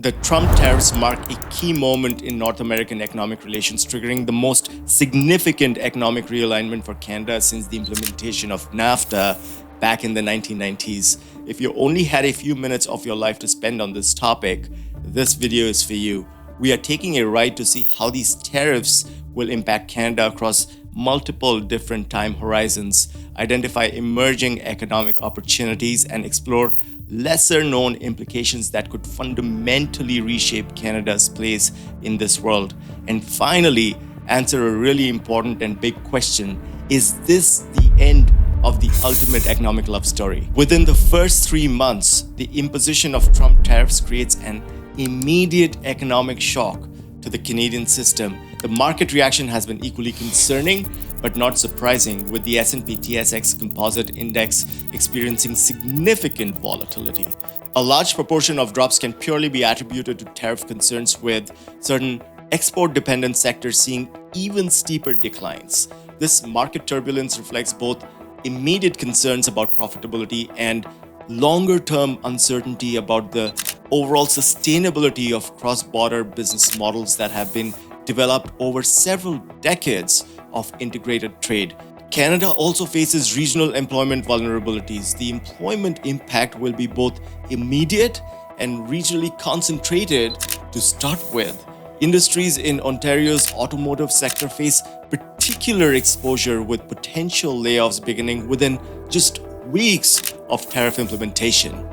The Trump tariffs mark a key moment in North American economic relations, triggering the most significant economic realignment for Canada since the implementation of NAFTA back in the 1990s. If you only had a few minutes of your life to spend on this topic, this video is for you. We are taking a ride to see how these tariffs will impact Canada across multiple different time horizons, identify emerging economic opportunities, and explore lesser known implications that could fundamentally reshape Canada's place in this world. And finally, answer a really important and big question: is this the end of the ultimate economic love story? Within the first 3 months, the imposition of Trump tariffs creates an immediate economic shock to the Canadian system. The market reaction has been equally concerning, but not surprising, with the S&P TSX Composite Index experiencing significant volatility. A large proportion of drops can purely be attributed to tariff concerns, with certain export-dependent sectors seeing even steeper declines. This market turbulence reflects both immediate concerns about profitability and longer-term uncertainty about the overall sustainability of cross-border business models that have been developed over several decades of integrated trade. Canada also faces regional employment vulnerabilities. The employment impact will be both immediate and regionally concentrated to start with. Industries in Ontario's automotive sector face particular exposure, with potential layoffs beginning within just weeks of tariff implementation.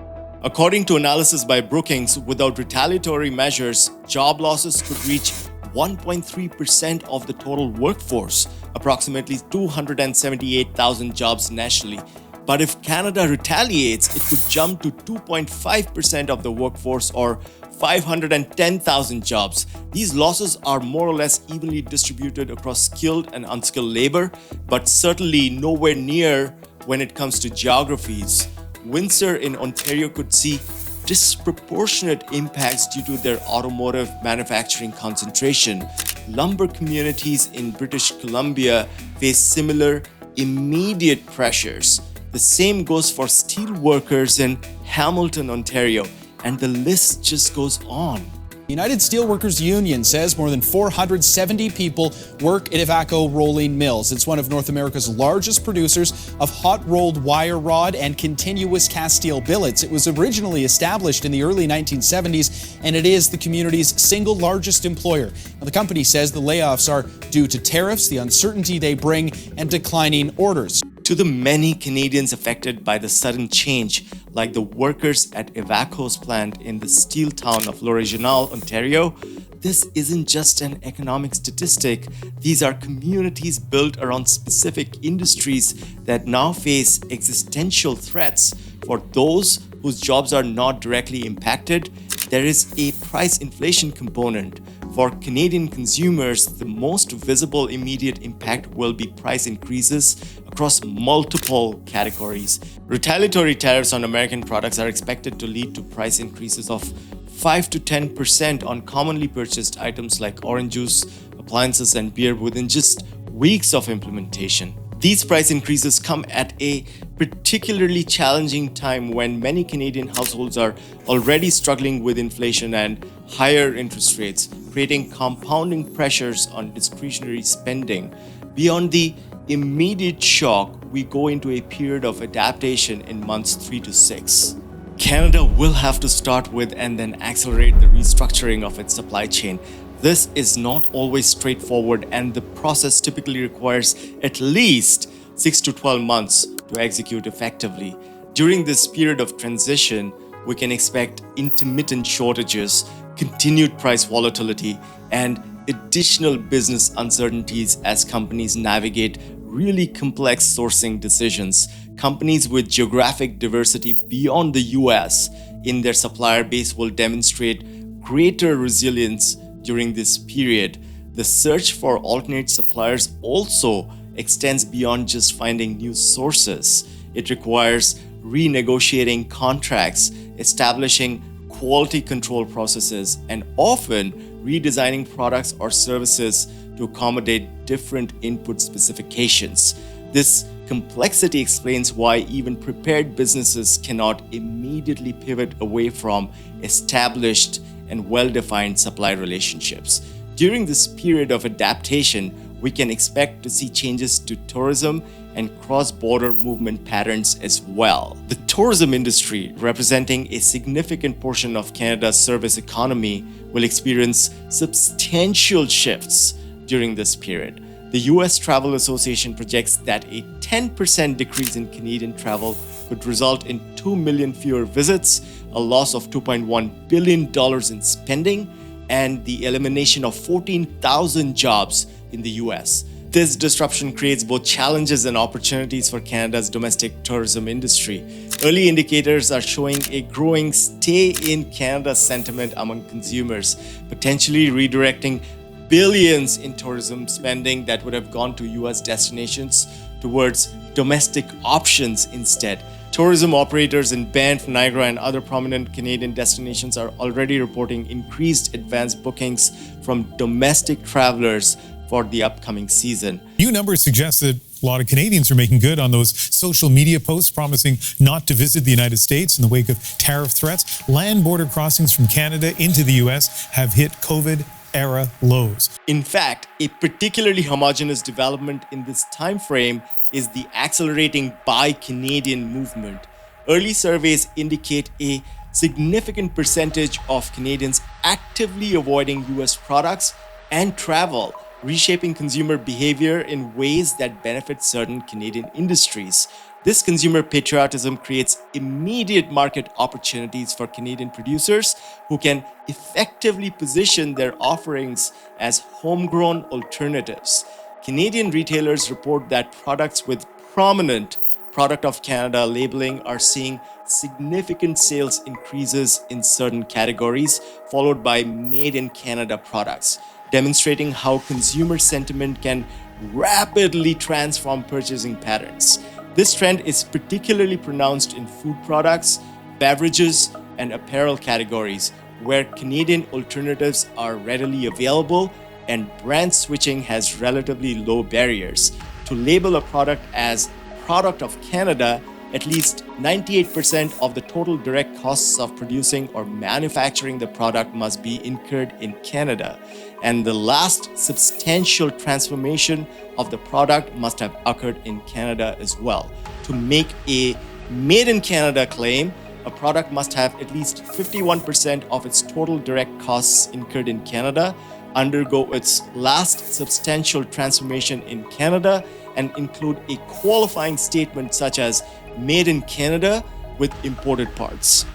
According to analysis by Brookings, without retaliatory measures, job losses could reach 1.3% of the total workforce, approximately 278,000 jobs nationally. But if Canada retaliates, it could jump to 2.5% of the workforce, or 510,000 jobs. These losses are more or less evenly distributed across skilled and unskilled labor, but certainly nowhere near when it comes to geographies. Windsor in Ontario could see disproportionate impacts due to their automotive manufacturing concentration. Lumber communities in British Columbia face similar immediate pressures. The same goes for steel workers in Hamilton, Ontario, and the list just goes on. The United Steelworkers Union says more than 470 people work at Ivaco Rolling Mills. It's one of North America's largest producers of hot-rolled wire rod and continuous cast steel billets. It was originally established in the early 1970s, and it is the community's single largest employer. Now, the company says the layoffs are due to tariffs, the uncertainty they bring, and declining orders. To the many Canadians affected by the sudden change, like the workers at Ivaco's plant in the steel town of L'Original, Ontario, this isn't just an economic statistic. These are communities built around specific industries that now face existential threats. For those whose jobs are not directly impacted, there is a price inflation component. For Canadian consumers, the most visible immediate impact will be price increases across multiple categories. Retaliatory tariffs on American products are expected to lead to price increases of 5 to 10% on commonly purchased items like orange juice, appliances, and beer within just weeks of implementation. These price increases come at a particularly challenging time when many Canadian households are already struggling with inflation and higher interest rates, creating compounding pressures on discretionary spending. Beyond the immediate shock, we go into a period of adaptation in months 3 to 6. Canada will have to start with and then accelerate the restructuring of its supply chain. This is not always straightforward, and the process typically requires at least 6 to 12 months to execute effectively. During this period of transition, we can expect intermittent shortages, continued price volatility, and additional business uncertainties as companies navigate really complex sourcing decisions. Companies with geographic diversity beyond the US in their supplier base will demonstrate greater resilience during this period. The search for alternate suppliers also extends beyond just finding new sources. It requires renegotiating contracts, establishing quality control processes, and often redesigning products or services to accommodate different input specifications. This complexity explains why even prepared businesses cannot immediately pivot away from established and well-defined supply relationships. During this period of adaptation, we can expect to see changes to tourism and cross-border movement patterns as well. The tourism industry, representing a significant portion of Canada's service economy, will experience substantial shifts during this period. The US Travel Association projects that a 10% decrease in Canadian travel could result in 2 million fewer visits, a loss of $2.1 billion in spending, and the elimination of 14,000 jobs in the US. This disruption creates both challenges and opportunities for Canada's domestic tourism industry. Early indicators are showing a growing stay in Canada sentiment among consumers, potentially redirecting billions in tourism spending that would have gone to US destinations towards domestic options instead. Tourism operators in Banff, Niagara, and other prominent Canadian destinations are already reporting increased advanced bookings from domestic travelers for the upcoming season. New numbers suggest that a lot of Canadians are making good on those social media posts promising not to visit the United States in the wake of tariff threats. Land border crossings from Canada into the US have hit COVID-era lows. In fact, a particularly homogeneous development in this time frame is the accelerating Buy Canadian movement. Early surveys indicate a significant percentage of Canadians actively avoiding US products and travel, reshaping consumer behavior in ways that benefit certain Canadian industries. This consumer patriotism creates immediate market opportunities for Canadian producers who can effectively position their offerings as homegrown alternatives. Canadian retailers report that products with prominent Product of Canada labeling are seeing significant sales increases in certain categories, followed by Made in Canada products, demonstrating how consumer sentiment can rapidly transform purchasing patterns. This trend is particularly pronounced in food products, beverages, and apparel categories, where Canadian alternatives are readily available and brand switching has relatively low barriers. To label a product as Product of Canada, at least 98% of the total direct costs of producing or manufacturing the product must be incurred in Canada, and the last substantial transformation of the product must have occurred in Canada as well. To make a Made in Canada claim, a product must have at least 51% of its total direct costs incurred in Canada, undergo its last substantial transformation in Canada, and include a qualifying statement such as Made in Canada with imported parts.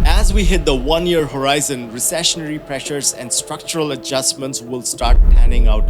As we hit the one-year horizon, recessionary pressures and structural adjustments will start panning out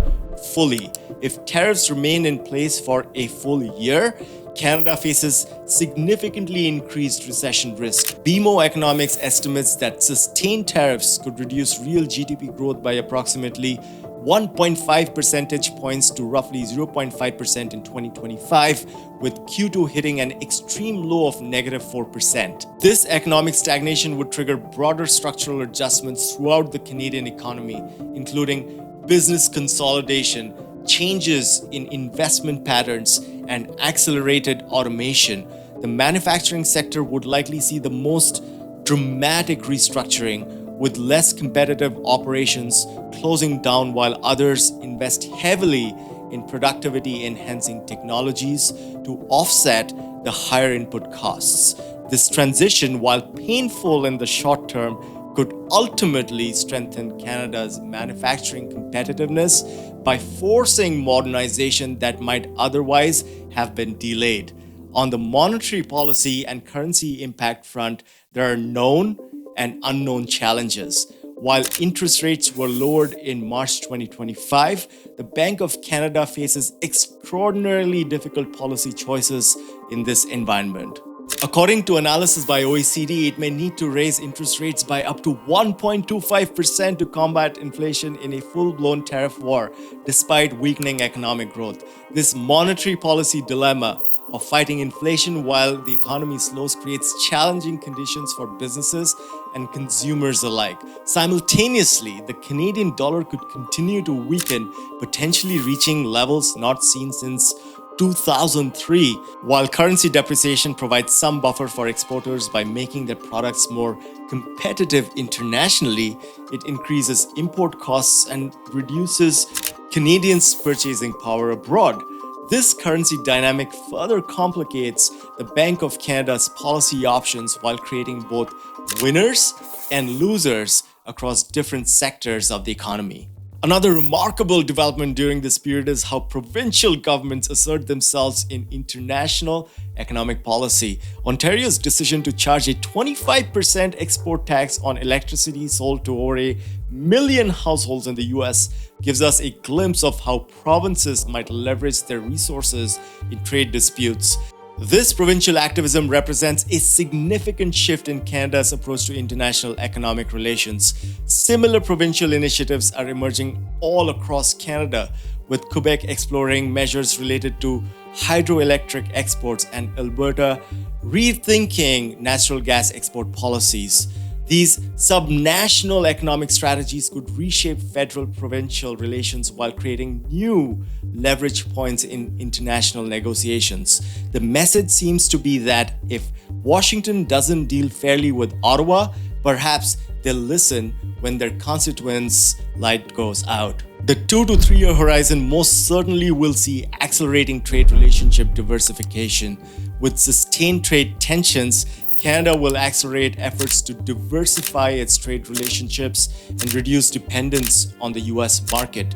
fully. If tariffs remain in place for a full year, Canada faces significantly increased recession risk. BMO Economics estimates that sustained tariffs could reduce real GDP growth by approximately 1.5 percentage points to roughly 0.5% in 2025, with Q2 hitting an extreme low of -4%. This economic stagnation would trigger broader structural adjustments throughout the Canadian economy, including business consolidation, changes in investment patterns, and accelerated automation. The manufacturing sector would likely see the most dramatic restructuring, with less competitive operations closing down while others invest heavily in productivity-enhancing technologies to offset the higher input costs. This transition, while painful in the short term, could ultimately strengthen Canada's manufacturing competitiveness by forcing modernization that might otherwise have been delayed. On the monetary policy and currency impact front, there are known and unknown challenges. While interest rates were lowered in March 2025, the Bank of Canada faces extraordinarily difficult policy choices in this environment. According to analysis by OECD, it may need to raise interest rates by up to 1.25% to combat inflation in a full-blown tariff war, despite weakening economic growth. This monetary policy dilemma of fighting inflation while the economy slows creates challenging conditions for businesses and consumers alike. Simultaneously, the Canadian dollar could continue to weaken, potentially reaching levels not seen since 2003. While currency depreciation provides some buffer for exporters by making their products more competitive internationally, it increases import costs and reduces Canadians' purchasing power abroad. This currency dynamic further complicates the Bank of Canada's policy options while creating both winners and losers across different sectors of the economy. Another remarkable development during this period is how provincial governments assert themselves in international economic policy. Ontario's decision to charge a 25% export tax on electricity sold to over 1 million households in the US gives us a glimpse of how provinces might leverage their resources in trade disputes. This provincial activism represents a significant shift in Canada's approach to international economic relations. Similar provincial initiatives are emerging all across Canada, with Quebec exploring measures related to hydroelectric exports and Alberta rethinking natural gas export policies. These subnational economic strategies could reshape federal-provincial relations while creating new leverage points in international negotiations. The message seems to be that if Washington doesn't deal fairly with Ottawa, perhaps they'll listen when their constituents' light goes out. The 2 to 3 year horizon most certainly will see accelerating trade relationship diversification. With sustained trade tensions, Canada will accelerate efforts to diversify its trade relationships and reduce dependence on the US market.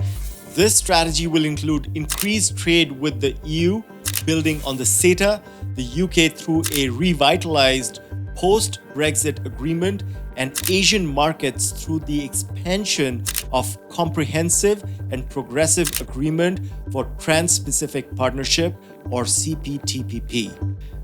This strategy will include increased trade with the EU, building on the CETA, the UK through a revitalized post-Brexit agreement, and Asian markets through the expansion of Comprehensive and Progressive Agreement for Trans-Pacific Partnership, or CPTPP.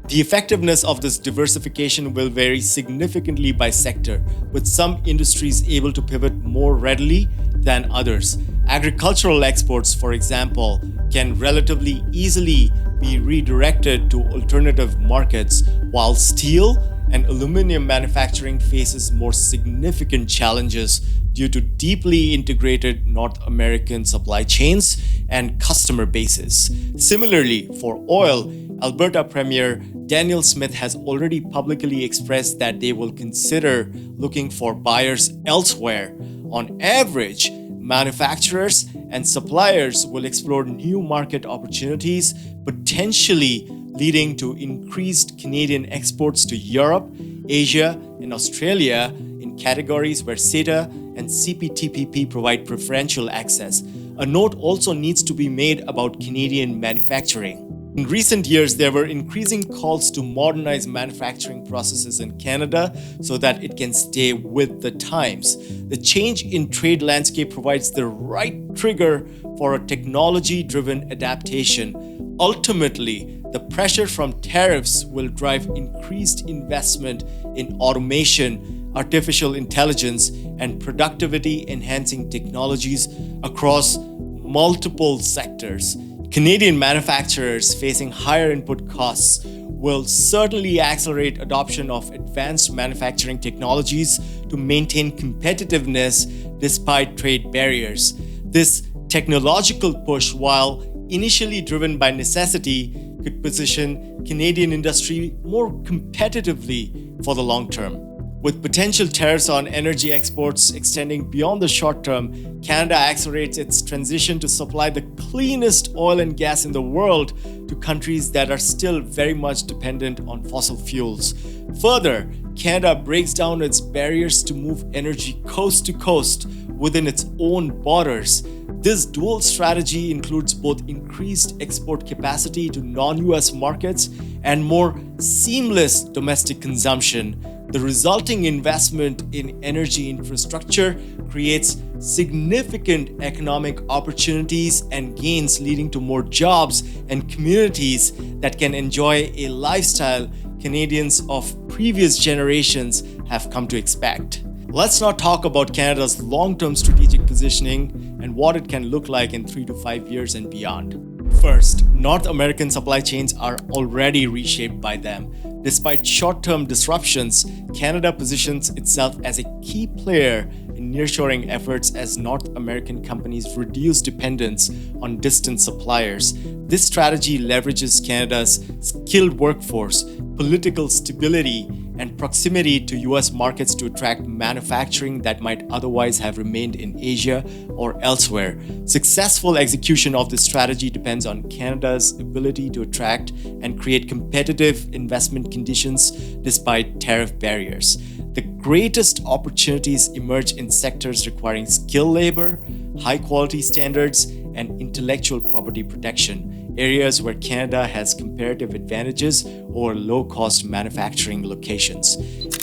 The effectiveness of this diversification will vary significantly by sector, with some industries able to pivot more readily than others. Agricultural exports, for example, can relatively easily be redirected to alternative markets, while steel and aluminum manufacturing faces more significant challenges due to deeply integrated North American supply chains and customer bases. Similarly, for oil, Alberta Premier Daniel Smith has already publicly expressed that they will consider looking for buyers elsewhere. On average, manufacturers and suppliers will explore new market opportunities, potentially leading to increased Canadian exports to Europe, Asia, and Australia in categories where CETA and CPTPP provide preferential access. A note also needs to be made about Canadian manufacturing. In recent years, there were increasing calls to modernize manufacturing processes in Canada so that it can stay with the times. The change in trade landscape provides the right trigger for a technology-driven adaptation. Ultimately, the pressure from tariffs will drive increased investment in automation, artificial intelligence, and productivity-enhancing technologies across multiple sectors. Canadian manufacturers facing higher input costs will certainly accelerate adoption of advanced manufacturing technologies to maintain competitiveness despite trade barriers. This technological push, while initially driven by necessity, could position Canadian industry more competitively for the long term. With potential tariffs on energy exports extending beyond the short term, Canada accelerates its transition to supply the cleanest oil and gas in the world to countries that are still very much dependent on fossil fuels. Further, Canada breaks down its barriers to move energy coast to coast within its own borders. This dual strategy includes both increased export capacity to non-US markets and more seamless domestic consumption. The resulting investment in energy infrastructure creates significant economic opportunities and gains, leading to more jobs and communities that can enjoy a lifestyle Canadians of previous generations have come to expect. Let's now talk about Canada's long-term strategic positioning and what it can look like in 3 to 5 years and beyond. First, North American supply chains are already reshaped by them. Despite short-term disruptions, Canada positions itself as a key player in nearshoring efforts as North American companies reduce dependence on distant suppliers. This strategy leverages Canada's skilled workforce, political stability, and proximity to US markets to attract manufacturing that might otherwise have remained in Asia or elsewhere. Successful execution of this strategy depends on Canada's ability to attract and create competitive investment conditions despite tariff barriers. The greatest opportunities emerge in sectors requiring skilled labor, high quality standards, and intellectual property protection, areas where Canada has comparative advantages over low-cost manufacturing locations.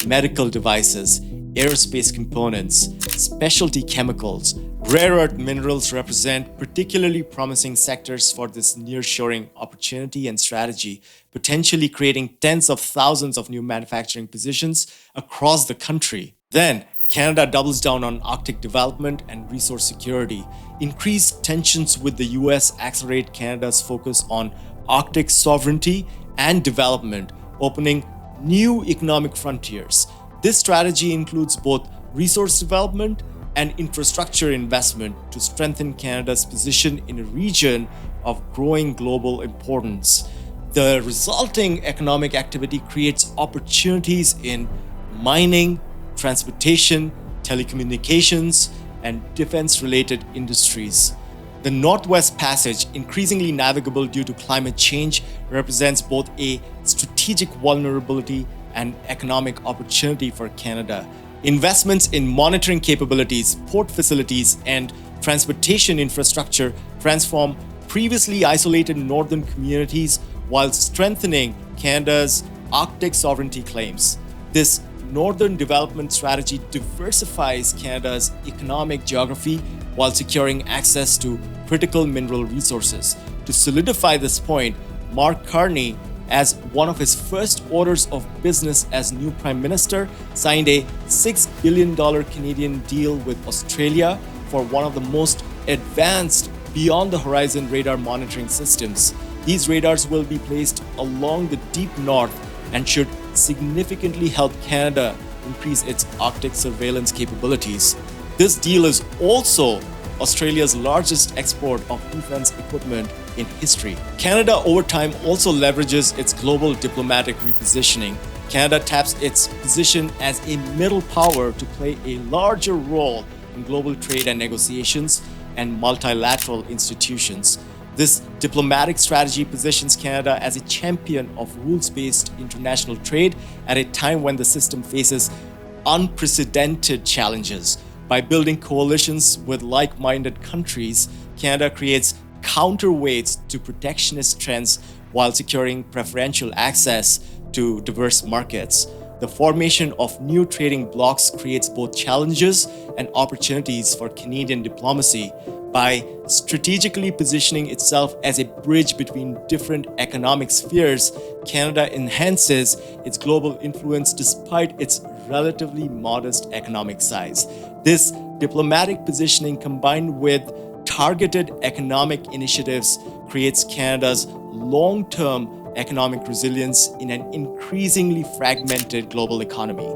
Medical devices, aerospace components, specialty chemicals, rare earth minerals represent particularly promising sectors for this nearshoring opportunity and strategy, potentially creating tens of thousands of new manufacturing positions across the country. Then, Canada doubles down on Arctic development and resource security. Increased tensions with the US accelerate Canada's focus on Arctic sovereignty and development, opening new economic frontiers. This strategy includes both resource development and infrastructure investment to strengthen Canada's position in a region of growing global importance. The resulting economic activity creates opportunities in mining, transportation, telecommunications, and defense-related industries. The Northwest Passage, increasingly navigable due to climate change, represents both a strategic vulnerability and economic opportunity for Canada. Investments in monitoring capabilities, port facilities, and transportation infrastructure transform previously isolated northern communities while strengthening Canada's Arctic sovereignty claims. This Northern development strategy diversifies Canada's economic geography while securing access to critical mineral resources. To solidify this point, Mark Carney, as one of his first orders of business as new Prime Minister, signed a $6 billion Canadian deal with Australia for one of the most advanced beyond-the-horizon radar monitoring systems. These radars will be placed along the deep north and should significantly help Canada increase its Arctic surveillance capabilities. This deal is also Australia's largest export of defense equipment in history. Canada over time also leverages its global diplomatic repositioning. Canada taps its position as a middle power to play a larger role in global trade and negotiations and multilateral institutions. This diplomatic strategy positions Canada as a champion of rules-based international trade at a time when the system faces unprecedented challenges. By building coalitions with like-minded countries, Canada creates counterweights to protectionist trends while securing preferential access to diverse markets. The formation of new trading blocs creates both challenges and opportunities for Canadian diplomacy. By strategically positioning itself as a bridge between different economic spheres, Canada enhances its global influence despite its relatively modest economic size. This diplomatic positioning, combined with targeted economic initiatives, creates Canada's long-term economic resilience in an increasingly fragmented global economy.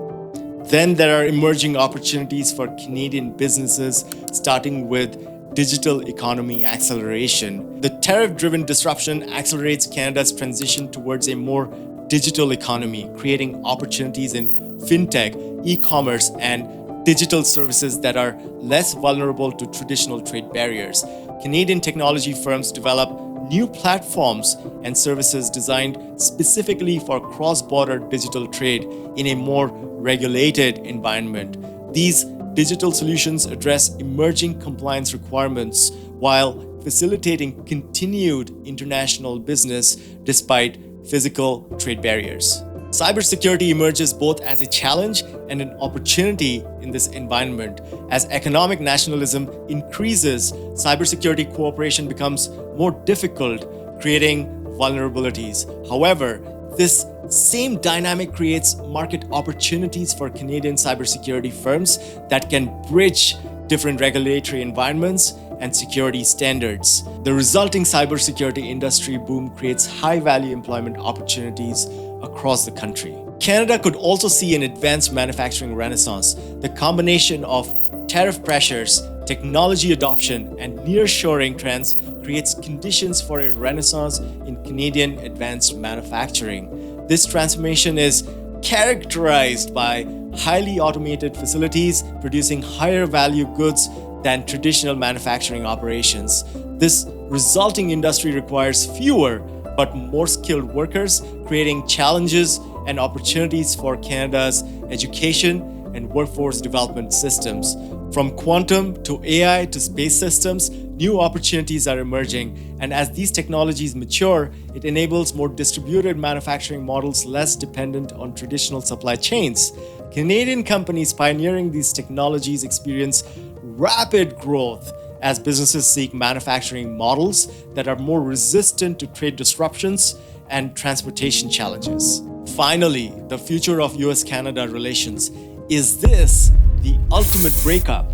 Then there are emerging opportunities for Canadian businesses, starting with digital economy acceleration. The tariff-driven disruption accelerates Canada's transition towards a more digital economy, creating opportunities in fintech, e-commerce, and digital services that are less vulnerable to traditional trade barriers. Canadian technology firms develop new platforms and services designed specifically for cross-border digital trade in a more regulated environment. These digital solutions address emerging compliance requirements while facilitating continued international business despite physical trade barriers. Cybersecurity emerges both as a challenge and an opportunity in this environment. As economic nationalism increases, cybersecurity cooperation becomes more difficult, creating vulnerabilities. However, this same dynamic creates market opportunities for Canadian cybersecurity firms that can bridge different regulatory environments and security standards. The resulting cybersecurity industry boom creates high-value employment opportunities across the country. Canada could also see an advanced manufacturing renaissance. The combination of tariff pressures, technology adoption, and nearshoring trends creates conditions for a renaissance in Canadian advanced manufacturing. This transformation is characterized by highly automated facilities producing higher value goods than traditional manufacturing operations. This resulting industry requires fewer but more skilled workers, creating challenges and opportunities for Canada's education and workforce development systems. From quantum to AI to space systems, new opportunities are emerging, and as these technologies mature, it enables more distributed manufacturing models less dependent on traditional supply chains. Canadian companies pioneering these technologies experience rapid growth as businesses seek manufacturing models that are more resistant to trade disruptions and transportation challenges. Finally, the future of US-Canada relations. Is this the ultimate breakup?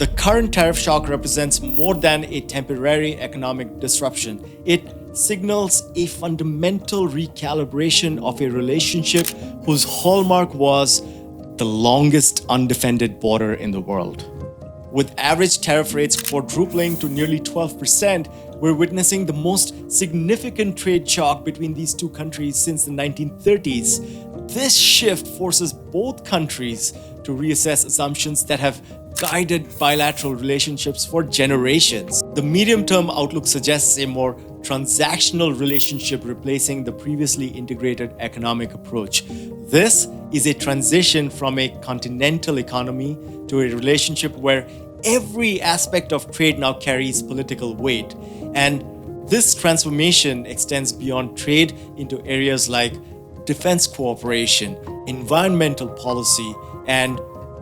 The current tariff shock represents more than a temporary economic disruption. It signals a fundamental recalibration of a relationship whose hallmark was the longest undefended border in the world. With average tariff rates quadrupling to nearly 12%, we're witnessing the most significant trade shock between these two countries since the 1930s. This shift forces both countries to reassess assumptions that have guided bilateral relationships for generations. The medium-term outlook suggests a more transactional relationship replacing the previously integrated economic approach. This is a transition from a continental economy to a relationship where every aspect of trade now carries political weight. And this transformation extends beyond trade into areas like defense cooperation, environmental policy, and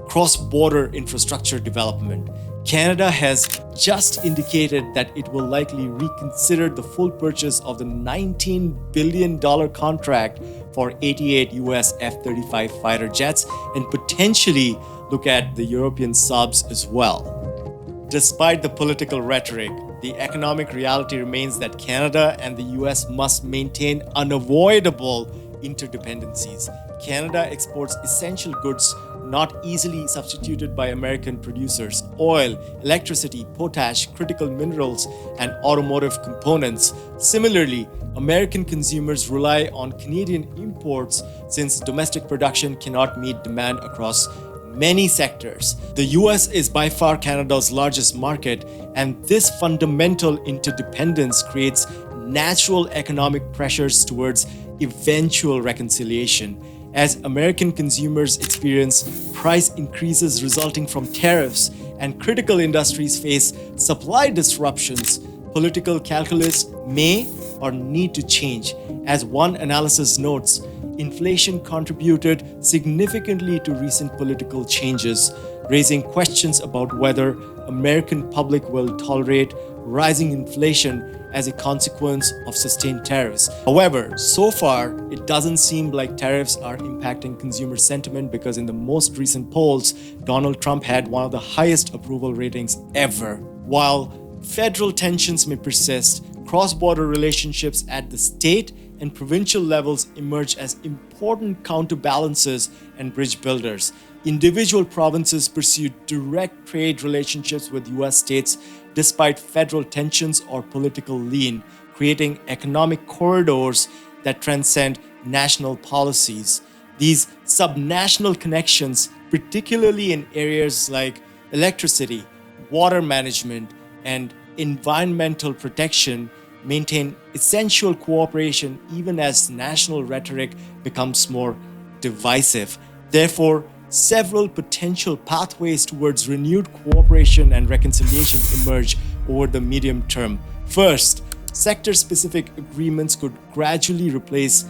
cross-border infrastructure development. Canada has just indicated that it will likely reconsider the full purchase of the $19 billion contract for 88 US F-35 fighter jets and potentially look at the European subs as well. Despite the political rhetoric, the economic reality remains that Canada and the US must maintain unavoidable interdependencies. Canada exports essential goods not easily substituted by American producers: oil, electricity, potash, critical minerals, and automotive components. Similarly, American consumers rely on Canadian imports since domestic production cannot meet demand across many sectors. The US is by far Canada's largest market, and this fundamental interdependence creates natural economic pressures towards eventual reconciliation. As American consumers experience price increases resulting from tariffs and critical industries face supply disruptions, political calculus may or need to change. As one analysis notes, inflation contributed significantly to recent political changes, raising questions about whether American public will tolerate rising inflation as a consequence of sustained tariffs. However, so far, it doesn't seem like tariffs are impacting consumer sentiment because in the most recent polls, Donald Trump had one of the highest approval ratings ever. While federal tensions may persist, cross-border relationships at the state and provincial levels emerge as important counterbalances and bridge builders. Individual provinces pursue direct trade relationships with US states despite federal tensions or political lean, creating economic corridors that transcend national policies. These subnational connections, particularly in areas like electricity, water management, and environmental protection, maintain essential cooperation even as national rhetoric becomes more divisive. Therefore, several potential pathways towards renewed cooperation and reconciliation emerge over the medium term. First, sector-specific agreements could gradually replace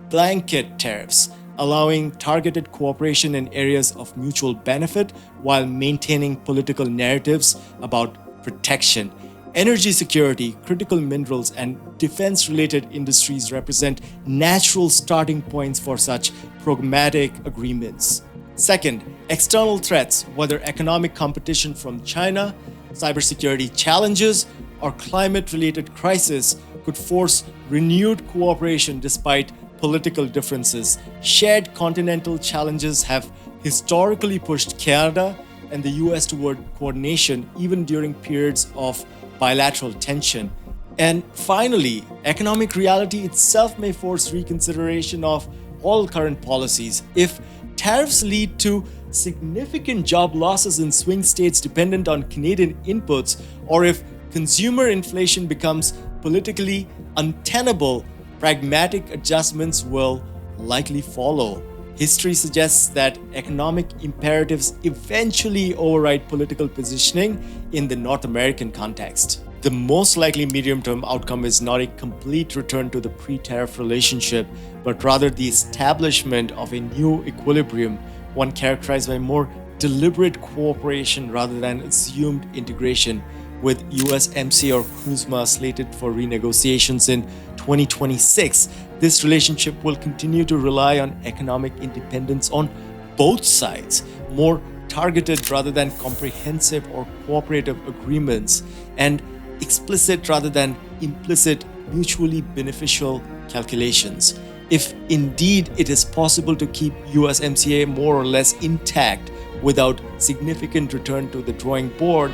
blanket tariffs, allowing targeted cooperation in areas of mutual benefit while maintaining political narratives about protection. Energy security, critical minerals, and defense-related industries represent natural starting points for such pragmatic agreements. Second, external threats, whether economic competition from China, cybersecurity challenges, or climate-related crisis, could force renewed cooperation despite political differences. Shared continental challenges have historically pushed Canada and the US toward coordination even during periods of bilateral tension. And finally, economic reality itself may force reconsideration of all current policies. If tariffs lead to significant job losses in swing states dependent on Canadian inputs, or if consumer inflation becomes politically untenable, pragmatic adjustments will likely follow. History suggests that economic imperatives eventually override political positioning in the North American context. The most likely medium-term outcome is not a complete return to the pre-tariff relationship, but rather the establishment of a new equilibrium, one characterized by more deliberate cooperation rather than assumed integration, with USMCA or CUSMA slated for renegotiations in 2026. This relationship will continue to rely on economic independence on both sides, more targeted rather than comprehensive or cooperative agreements, and explicit rather than implicit mutually beneficial calculations. If indeed it is possible to keep USMCA more or less intact without significant return to the drawing board,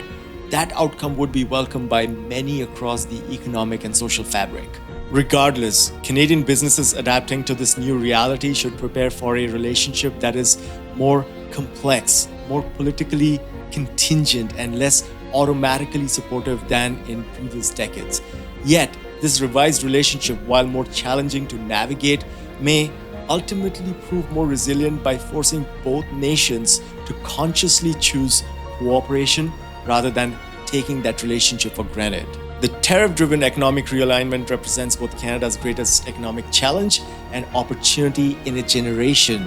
that outcome would be welcomed by many across the economic and social fabric. Regardless, Canadian businesses adapting to this new reality should prepare for a relationship that is more complex, more politically contingent, and less automatically supportive than in previous decades. Yet, this revised relationship, while more challenging to navigate, may ultimately prove more resilient by forcing both nations to consciously choose cooperation rather than taking that relationship for granted. The tariff-driven economic realignment represents both Canada's greatest economic challenge and opportunity in a generation.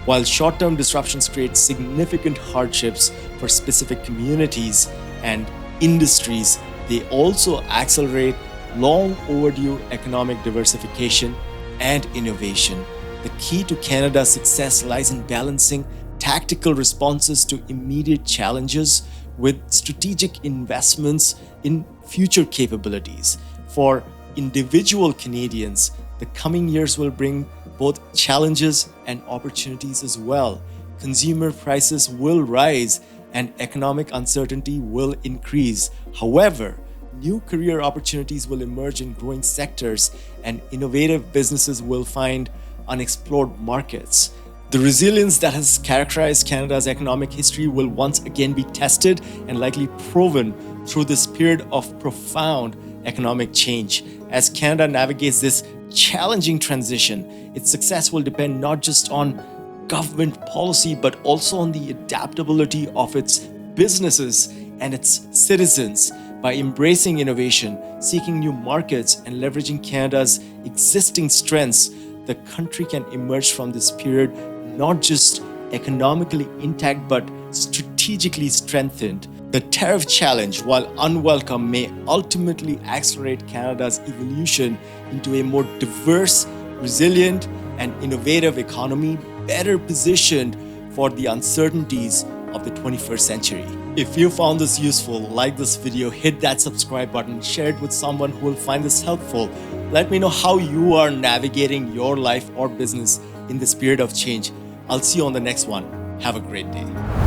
While short-term disruptions create significant hardships for specific communities and industries, they also accelerate long overdue economic diversification and innovation. The key to Canada's success lies in balancing tactical responses to immediate challenges with strategic investments in future capabilities. For individual Canadians, the coming years will bring both challenges and opportunities as well. Consumer prices will rise and economic uncertainty will increase. However, new career opportunities will emerge in growing sectors and innovative businesses will find unexplored markets. The resilience that has characterized Canada's economic history will once again be tested and likely proven through this period of profound economic change. As Canada navigates this challenging transition, its success will depend not just on government policy, but also on the adaptability of its businesses and its citizens. By embracing innovation, seeking new markets, and leveraging Canada's existing strengths, the country can emerge from this period not just economically intact but strategically strengthened. The tariff challenge, while unwelcome, may ultimately accelerate Canada's evolution into a more diverse, resilient, and innovative economy, better positioned for the uncertainties of the 21st century. If you found this useful, like this video, hit that subscribe button, share it with someone who will find this helpful. Let me know how you are navigating your life or business in this period of change. I'll see you on the next one. Have a great day.